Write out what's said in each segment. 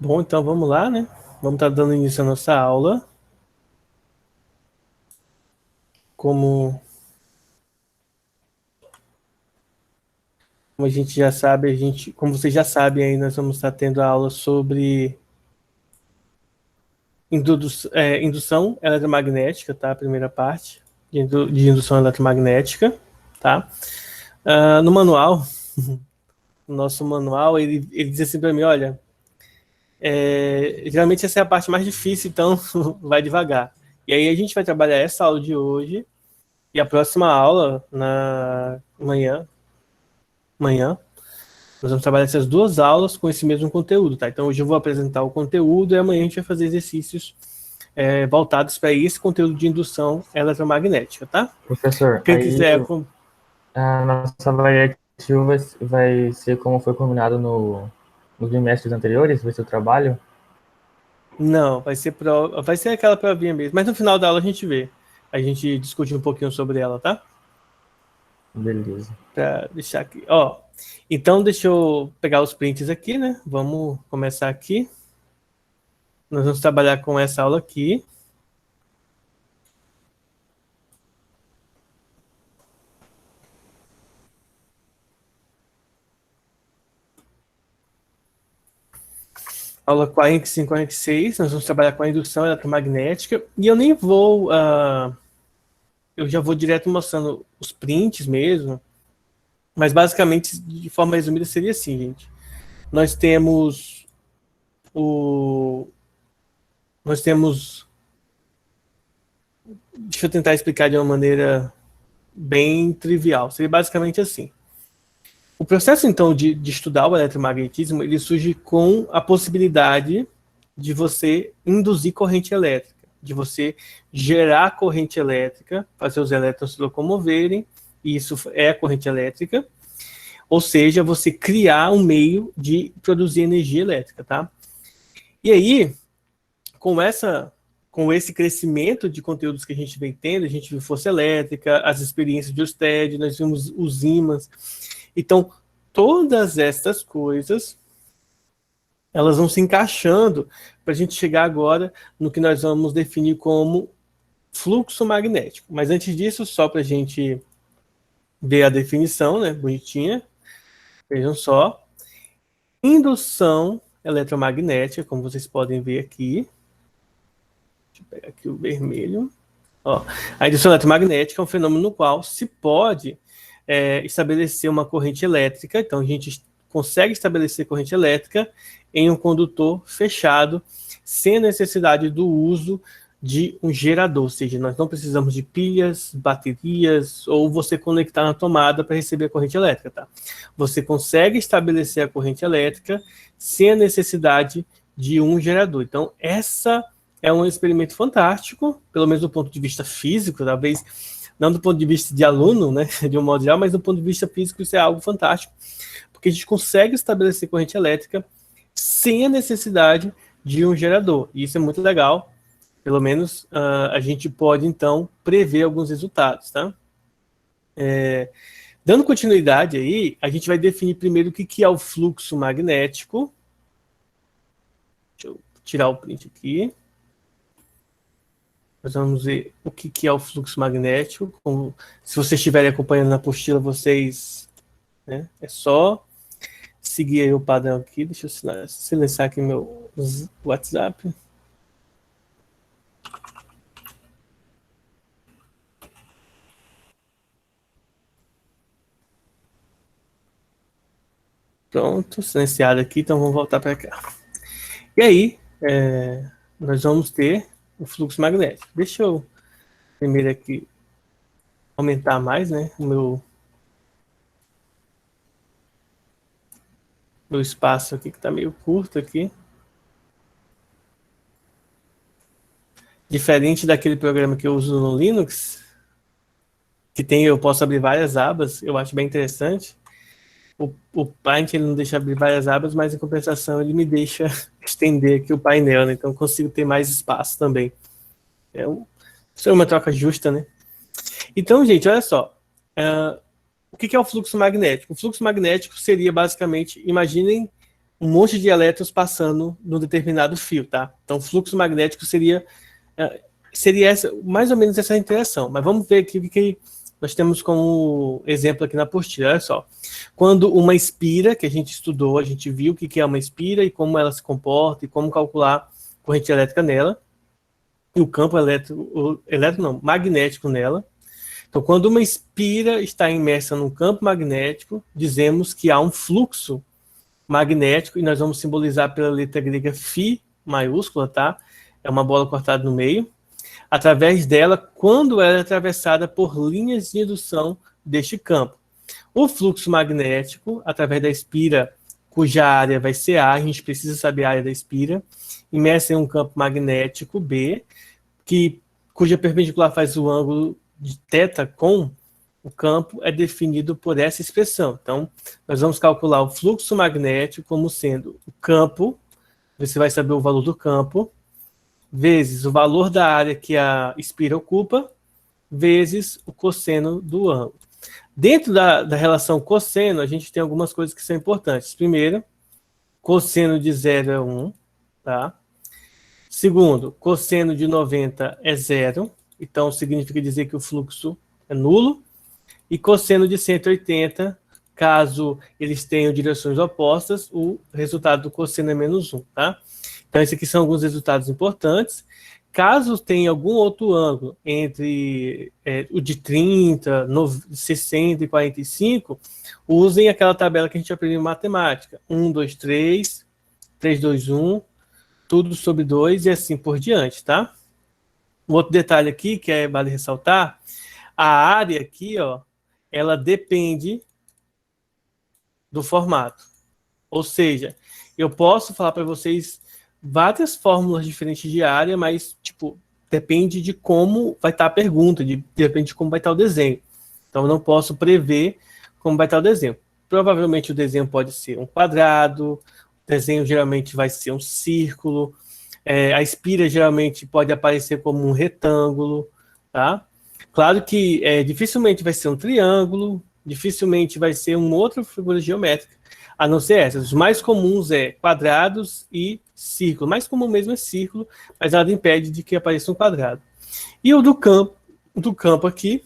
Bom, então vamos lá, né? Vamos estar dando início à nossa aula. Como a gente já sabe, como vocês já sabem aí, nós vamos estar tendo a aula sobre indução eletromagnética, tá? A primeira parte de indução eletromagnética, tá? No manual, no nosso manual, ele diz assim para mim, olha, geralmente essa é a parte mais difícil, então vai devagar. E aí a gente vai trabalhar essa aula de hoje e a próxima aula na manhã, nós vamos trabalhar essas duas aulas com esse mesmo conteúdo, tá? Então hoje eu vou apresentar o conteúdo e amanhã a gente vai fazer exercícios voltados para esse conteúdo de indução eletromagnética, tá? Professor, Quem quiser... a nossa variativa vai ser como foi combinado nos bimestres anteriores? Vai ser o trabalho? Não, vai ser aquela provinha mesmo, mas no final da aula a gente vê. A gente discute um pouquinho sobre ela, tá? Beleza. Para deixar aqui. Ó, então deixa eu pegar os prints aqui, né? Vamos começar aqui. Nós vamos trabalhar com essa aula aqui. Aula 45 e 46, nós vamos trabalhar com a indução eletromagnética. E eu nem vou... eu já vou direto mostrando os prints mesmo. Mas basicamente, de forma resumida, seria assim, gente. Nós temos Nós temos... Deixa eu tentar explicar de uma maneira bem trivial. Seria basicamente assim. O processo, então, de estudar o eletromagnetismo, ele surge com a possibilidade de você induzir corrente elétrica, de você gerar corrente elétrica, fazer os elétrons se locomoverem, e isso é a corrente elétrica, ou seja, você criar um meio de produzir energia elétrica, tá? E aí, com esse crescimento de conteúdos que a gente vem tendo, a gente viu força elétrica, as experiências de Ørsted, nós vimos os ímãs. Então, todas essas coisas, elas vão se encaixando para a gente chegar agora no que nós vamos definir como fluxo magnético. Mas antes disso, só para a gente ver a definição, né, bonitinha, vejam só. Indução eletromagnética, como vocês podem ver aqui. Deixa eu pegar aqui o vermelho. Ó, a indução eletromagnética é um fenômeno no qual se pode estabelecer uma corrente elétrica. Então, a gente consegue estabelecer corrente elétrica em um condutor fechado, sem a necessidade do uso de um gerador, ou seja, nós não precisamos de pilhas, baterias, ou você conectar na tomada para receber a corrente elétrica, tá? Você consegue estabelecer a corrente elétrica sem a necessidade de um gerador. Então, essa é um experimento fantástico, pelo menos do ponto de vista físico, talvez não do ponto de vista de aluno, né, de um modo geral, mas do ponto de vista físico isso é algo fantástico, porque a gente consegue estabelecer corrente elétrica sem a necessidade de um gerador. E isso é muito legal, pelo menos a gente pode, então, prever alguns resultados, tá? Dando continuidade aí, a gente vai definir primeiro o que é o fluxo magnético. Deixa eu tirar o print aqui. Nós vamos ver o que é o fluxo magnético. Se vocês estiverem acompanhando na apostila, vocês... Né, é só seguir aí o padrão aqui. Deixa eu silenciar aqui meu WhatsApp. Pronto, silenciado aqui, então vamos voltar para cá. E aí, nós vamos ter o fluxo magnético. Deixa eu primeiro aqui aumentar mais, né, o meu espaço aqui, que está meio curto aqui. Diferente daquele programa que eu uso no Linux, que eu posso abrir várias abas, eu acho bem interessante. O Paint ele não deixa abrir várias abas, mas em compensação ele me deixa estender aqui o painel, né? Então eu consigo ter mais espaço também. Isso é uma troca justa, né? Então, gente, olha só. O que é o fluxo magnético? O fluxo magnético seria basicamente, imaginem um monte de elétrons passando num determinado fio, tá? Então, fluxo magnético seria mais ou menos essa interação. Mas vamos ver aqui o que nós temos como exemplo aqui na apostila. Olha só. Quando uma espira, que a gente estudou, a gente viu o que é uma espira e como ela se comporta e como calcular corrente elétrica nela e o campo magnético nela. Então, quando uma espira está imersa num campo magnético, dizemos que há um fluxo magnético, e nós vamos simbolizar pela letra grega φ maiúscula, tá? É uma bola cortada no meio. Através dela, quando ela é atravessada por linhas de indução deste campo. O fluxo magnético, através da espira, cuja área vai ser A, a gente precisa saber a área da espira, imersa em um campo magnético B, cuja perpendicular faz o ângulo de θ com o campo, é definido por essa expressão. Então, nós vamos calcular o fluxo magnético como sendo o campo, você vai saber o valor do campo, vezes o valor da área que a espira ocupa, vezes o cosseno do ângulo. Dentro da relação cosseno, a gente tem algumas coisas que são importantes. Primeiro, cosseno de 0 é 1, tá? Segundo, cosseno de 90 é 0, então significa dizer que o fluxo é nulo. E cosseno de 180, caso eles tenham direções opostas, o resultado do cosseno é menos 1, tá? Então, esses aqui são alguns resultados importantes. Caso tenha algum outro ângulo entre o de 30, 60 e 45, usem aquela tabela que a gente aprendeu em matemática. 1, 2, 3, 3, 2, 1, tudo sobre 2 e assim por diante, tá? Um outro detalhe aqui que vale ressaltar, a área aqui, ó, ela depende do formato. Ou seja, eu posso falar para vocês várias fórmulas diferentes de área, mas, tipo, depende de como vai estar a pergunta, depende de como vai estar o desenho. Então, eu não posso prever como vai estar o desenho. Provavelmente o desenho pode ser um quadrado, o desenho geralmente vai ser um círculo, a espira geralmente pode aparecer como um retângulo, tá? Claro que dificilmente vai ser um triângulo, dificilmente vai ser uma outra figura geométrica, a não ser essas. Os mais comuns quadrados e círculo. O mais comum mesmo é círculo, mas nada impede de que apareça um quadrado. E o do campo aqui,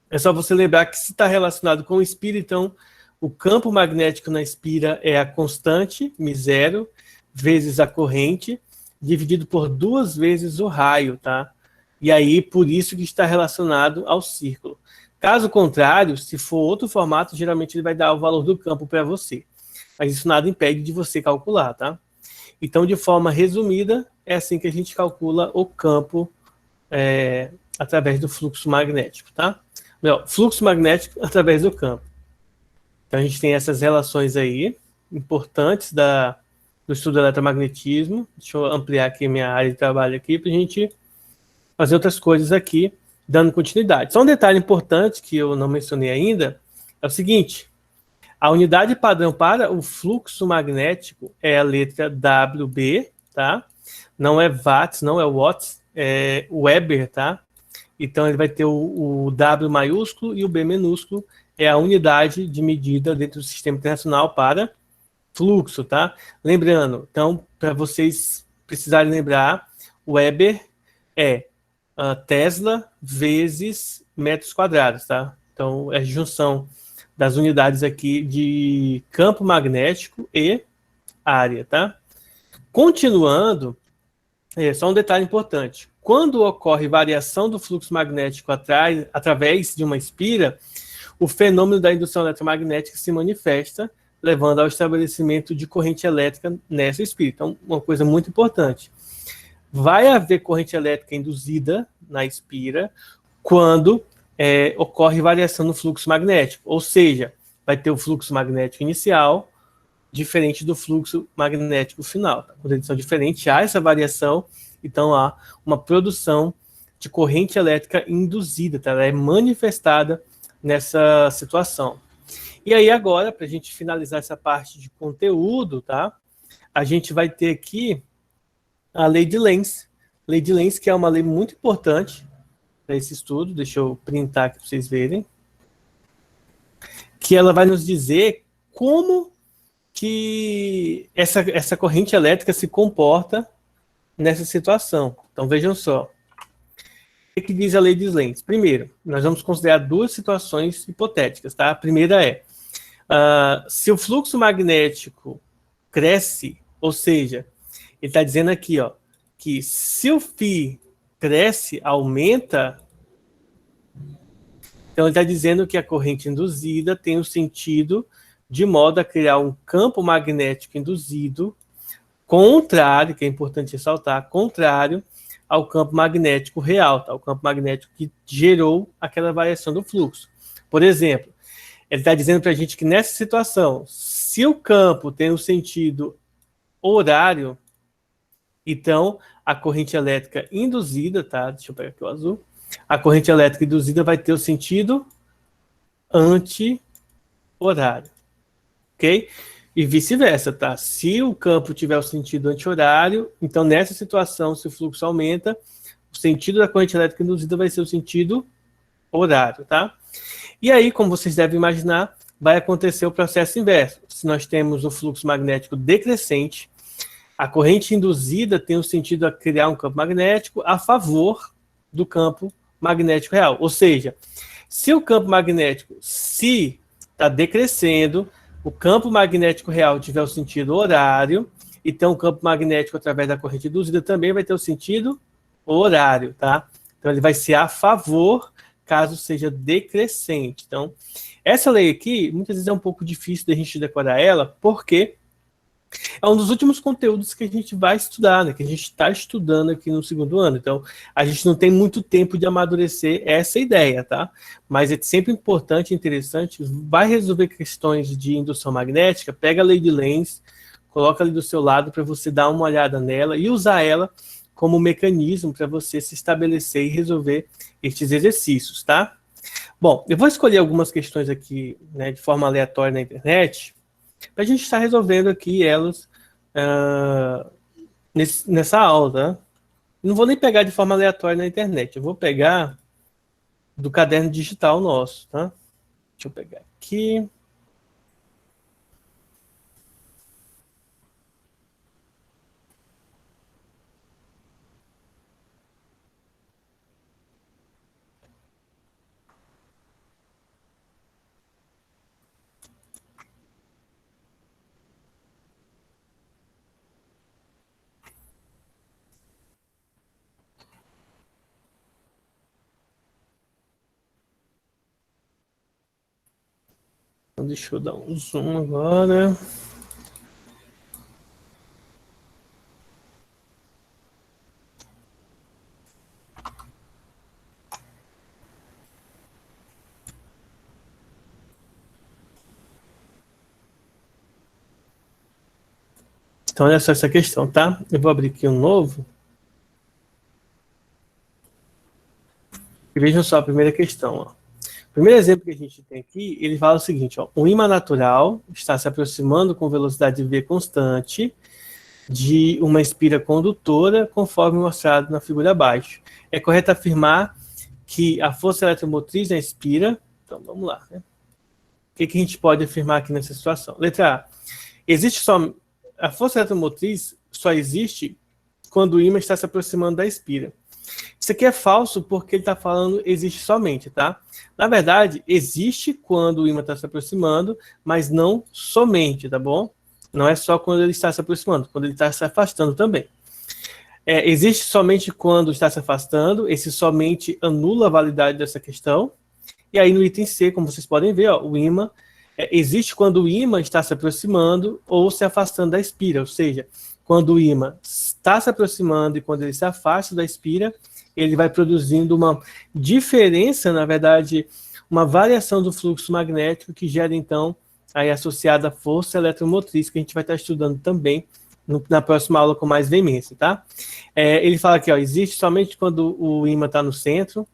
é só você lembrar que se está relacionado com o espira, então o campo magnético na espira é a constante, μ0, vezes a corrente, dividido por 2 vezes o raio, tá? E aí, por isso que está relacionado ao círculo. Caso contrário, se for outro formato, geralmente ele vai dar o valor do campo para você. Mas isso nada impede de você calcular, tá? Então, de forma resumida, é assim que a gente calcula o campo através do fluxo magnético, tá? Melhor, fluxo magnético através do campo. Então, a gente tem essas relações aí, importantes do estudo do eletromagnetismo. Deixa eu ampliar aqui minha área de trabalho aqui para a gente fazer outras coisas aqui, dando continuidade. Só um detalhe importante que eu não mencionei ainda é o seguinte: a unidade padrão para o fluxo magnético é a letra WB, tá? Não é watts, não é watts, é Weber, tá? Então ele vai ter o W maiúsculo e o B minúsculo, é a unidade de medida dentro do sistema internacional para fluxo, tá? Lembrando, então, para vocês precisarem lembrar, Weber é Tesla vezes metros quadrados, tá? Então, é a junção das unidades aqui de campo magnético e área, tá? Continuando, só um detalhe importante. Quando ocorre variação do fluxo magnético através de uma espira, o fenômeno da indução eletromagnética se manifesta, levando ao estabelecimento de corrente elétrica nessa espira. Então, uma coisa muito importante. Vai haver corrente elétrica induzida na espira quando ocorre variação no fluxo magnético. Ou seja, vai ter o fluxo magnético inicial diferente do fluxo magnético final. Tá? Quando eles são diferentes, há essa variação, então há uma produção de corrente elétrica induzida, tá? Ela é manifestada nessa situação. E aí agora, para a gente finalizar essa parte de conteúdo, tá? A gente vai ter aqui a lei de Lenz. Lei de Lenz, que é uma lei muito importante para esse estudo. Deixa eu printar aqui para vocês verem. Que ela vai nos dizer como que essa corrente elétrica se comporta nessa situação. Então, vejam só. O que diz a lei de Lenz? Primeiro, nós vamos considerar duas situações hipotéticas, tá? A primeira é, se o fluxo magnético cresce, ou seja, ele está dizendo aqui, ó, que se o φ cresce, aumenta, então ele está dizendo que a corrente induzida tem o sentido de modo a criar um campo magnético induzido contrário, que é importante ressaltar, contrário ao campo magnético real, tá? O campo magnético que gerou aquela variação do fluxo. Por exemplo, ele está dizendo para a gente que nessa situação, se o campo tem um sentido horário, então a corrente elétrica induzida, tá? Deixa eu pegar aqui o azul. A corrente elétrica induzida vai ter o sentido anti-horário, ok? E vice-versa, tá? Se o campo tiver o sentido anti-horário, então nessa situação, se o fluxo aumenta, o sentido da corrente elétrica induzida vai ser o sentido horário, tá? E aí, como vocês devem imaginar, vai acontecer o processo inverso. Se nós temos o fluxo magnético decrescente, a corrente induzida tem o sentido a criar um campo magnético a favor do campo magnético real. Ou seja, se o campo magnético está decrescendo, o campo magnético real tiver o sentido horário, então o campo magnético através da corrente induzida também vai ter o sentido horário, tá? Então ele vai ser a favor caso seja decrescente. Então, essa lei aqui, muitas vezes é um pouco difícil da gente decorar ela, porque é um dos últimos conteúdos que a gente vai estudar, né? Que a gente está estudando aqui no segundo ano. Então, a gente não tem muito tempo de amadurecer essa ideia, tá? Mas é sempre importante e interessante, vai resolver questões de indução magnética, pega a lei de Lenz, coloca ali do seu lado para você dar uma olhada nela e usar ela como mecanismo para você se estabelecer e resolver estes exercícios, tá? Bom, eu vou escolher algumas questões aqui, né, de forma aleatória na internet, para a gente estar resolvendo aqui elas nessa aula, tá? Não vou nem pegar de forma aleatória na internet, eu vou pegar do caderno digital nosso, tá? Deixa eu pegar aqui. Então, deixa eu dar um zoom agora. Então, olha só essa questão, tá? Eu vou abrir aqui um novo. E vejam só a primeira questão, ó. O primeiro exemplo que a gente tem aqui, ele fala o seguinte, ó, um ímã natural está se aproximando com velocidade v constante de uma espira condutora, conforme mostrado na figura abaixo. É correto afirmar que a força eletromotriz na espira... Então, vamos lá, né? O que a gente pode afirmar aqui nessa situação? Letra A. A força eletromotriz só existe quando o ímã está se aproximando da espira. Isso aqui é falso porque ele está falando existe somente, tá? Na verdade, existe quando o ímã está se aproximando, mas não somente, tá bom? Não é só quando ele está se aproximando, quando ele está se afastando também. Existe somente quando está se afastando, esse somente anula a validade dessa questão. E aí no item C, como vocês podem ver, ó, o ímã existe quando o ímã está se aproximando ou se afastando da espira, ou seja, quando o ímã está se aproximando e quando ele se afasta da espira, ele vai produzindo uma diferença, na verdade, uma variação do fluxo magnético que gera, então, aí associada à força eletromotriz, que a gente vai estar estudando também na próxima aula com mais veemência, tá? Ele fala aqui, ó, existe somente quando o ímã está no centro,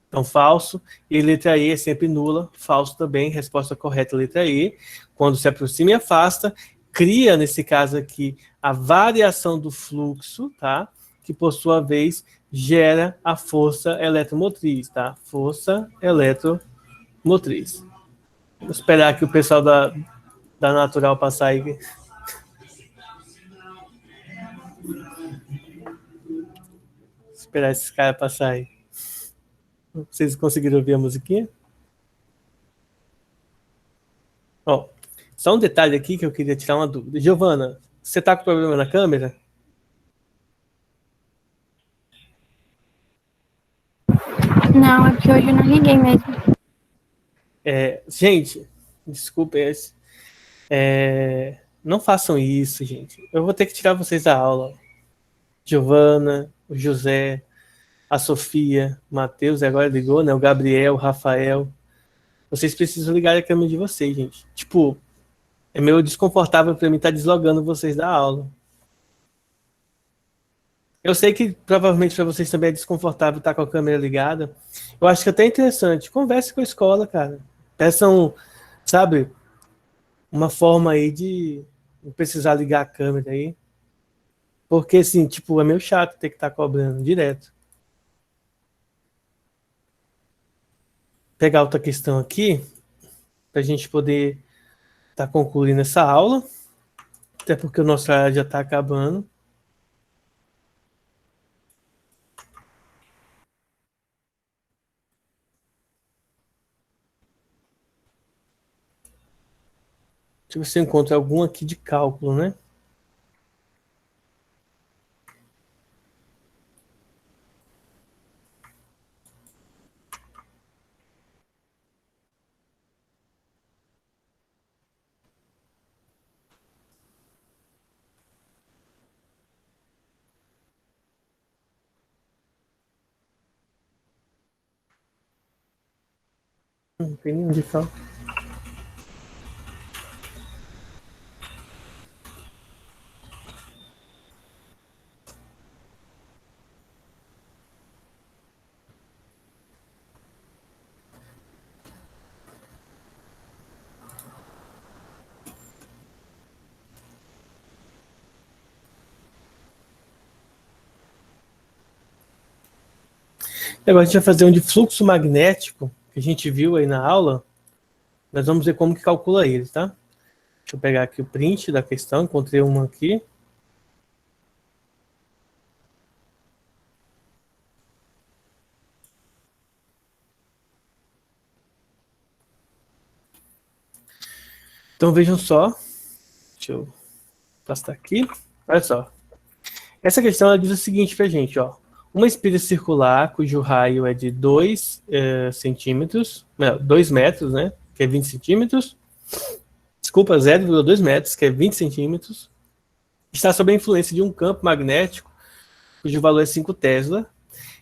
então falso, e letra E é sempre nula, falso também, resposta correta letra E, quando se aproxima e afasta, cria, nesse caso aqui, a variação do fluxo, tá? Que, por sua vez, gera a força eletromotriz, tá? Força eletromotriz. Vou esperar que o pessoal da natural passar aí. Esperar esses caras passar aí. Vocês conseguiram ouvir a musiquinha? Ó, só um detalhe aqui que eu queria tirar uma dúvida. Giovana, você tá com problema na câmera? Não, é porque hoje eu não liguei mesmo. Gente, desculpem. Não façam isso, gente. Eu vou ter que tirar vocês da aula. Giovana, o José, a Sofia, o Matheus, agora ligou, né? O Gabriel, o Rafael. Vocês precisam ligar a câmera de vocês, gente. Tipo, é meio desconfortável para mim estar deslogando vocês da aula. Eu sei que provavelmente para vocês também é desconfortável estar com a câmera ligada. Eu acho que até é interessante. Converse com a escola, cara. Peçam, sabe, uma forma aí de não precisar ligar a câmera aí. Porque, assim, tipo, é meio chato ter que estar cobrando direto. Pegar outra questão aqui, para a gente poder estar concluindo essa aula. Até porque o nosso horário já está acabando. Deixa eu ver se eu encontro algum aqui de cálculo, né? Não tem nenhum de cálculo. Agora a gente vai fazer um de fluxo magnético, que a gente viu aí na aula. Nós vamos ver como que calcula ele, tá? Deixa eu pegar aqui o print da questão, encontrei uma aqui. Então vejam só. Deixa eu passar aqui. Olha só. Essa questão ela diz o seguinte pra gente, ó. Uma espira circular cujo raio é de 2 centímetros, não, 2 metros, né? Que é 20 centímetros. Desculpa, 0,2 metros, que é 20 centímetros. Está sob a influência de um campo magnético cujo valor é 5 Tesla.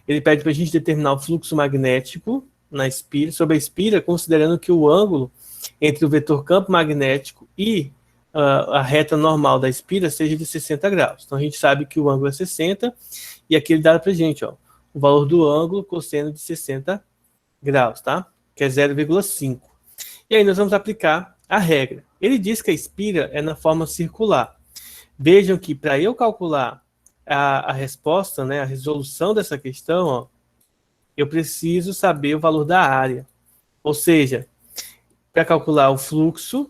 Ele pede para a gente determinar o fluxo magnético na espira, sobre a espira, considerando que o ângulo entre o vetor campo magnético e a reta normal da espira seja de 60 graus. Então a gente sabe que o ângulo é 60 e aqui ele dá para a gente, ó, o valor do ângulo cosseno de 60 graus, tá? Que é 0,5. E aí nós vamos aplicar a regra. Ele diz que a espira é na forma circular. Vejam que para eu calcular a resposta, né, a resolução dessa questão, ó, eu preciso saber o valor da área. Ou seja, para calcular o fluxo,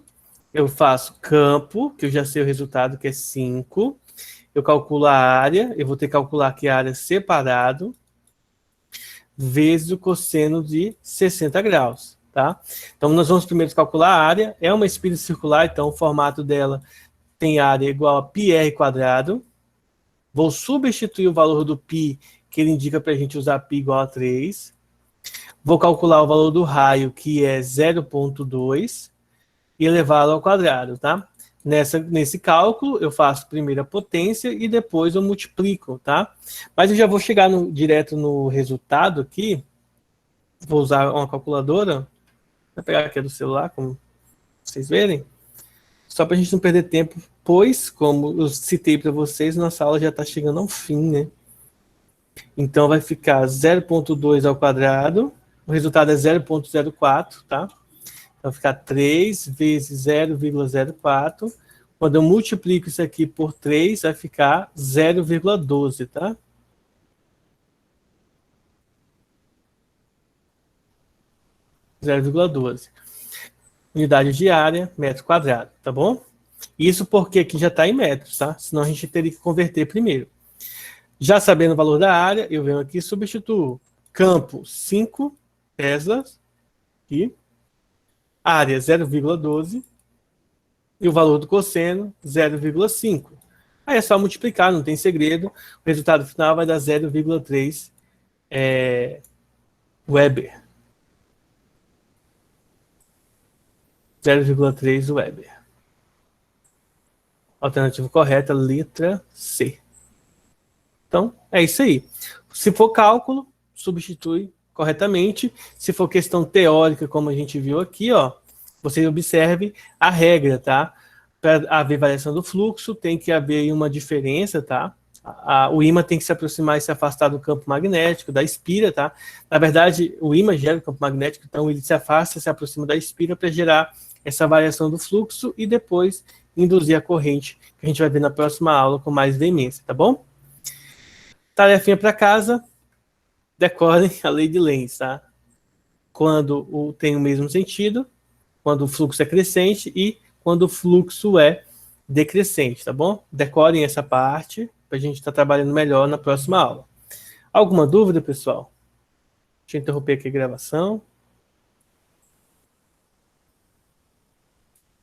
eu faço campo, que eu já sei o resultado, que é 5. Eu calculo a área, eu vou ter que calcular aqui a área separado, vezes o cosseno de 60 graus, tá? Então, nós vamos primeiro calcular a área. É uma espira circular, então o formato dela tem área igual a πr quadrado. Vou substituir o valor do π, que ele indica para a gente usar π igual a 3. Vou calcular o valor do raio, que é 0,2, e elevá-lo ao quadrado, tá? Nesse cálculo, eu faço primeiro a potência e depois eu multiplico, tá? Mas eu já vou chegar direto no resultado aqui. Vou usar uma calculadora. Vou pegar aqui do celular, como vocês verem. Só para a gente não perder tempo, pois, como eu citei para vocês, nossa aula já está chegando ao fim, né? Então vai ficar 0,2 ao quadrado. O resultado é 0,04, tá? Então vai ficar 3 vezes 0,04. Quando eu multiplico isso aqui por 3, vai ficar 0,12, tá? unidade de área, metro quadrado, tá bom? Isso porque aqui já está em metros, tá? Senão a gente teria que converter primeiro. Já sabendo o valor da área, eu venho aqui e substituo campo 5 teslas e área 0,12 e o valor do cosseno 0,5. Aí é só multiplicar, não tem segredo. O resultado final vai dar 0,3 Weber. 0,3 Weber. Alternativa correta, letra C. Então, é isso aí. Se for cálculo, substitui corretamente. Se for questão teórica, como a gente viu aqui, ó, você observe a regra, tá? Para haver variação do fluxo, tem que haver uma diferença, tá? O ímã tem que se aproximar e se afastar do campo magnético, da espira, tá? Na verdade, o ímã gera o campo magnético, então ele se afasta, se aproxima da espira para gerar essa variação do fluxo e depois induzir a corrente, que a gente vai ver na próxima aula com mais veemência, tá bom? Tarefinha para casa, decorem a lei de Lenz, tá? Quando tem o mesmo sentido, quando o fluxo é crescente e quando o fluxo é decrescente, tá bom? Decorem essa parte para a gente estar trabalhando melhor na próxima aula. Alguma dúvida, pessoal? Deixa eu interromper aqui a gravação.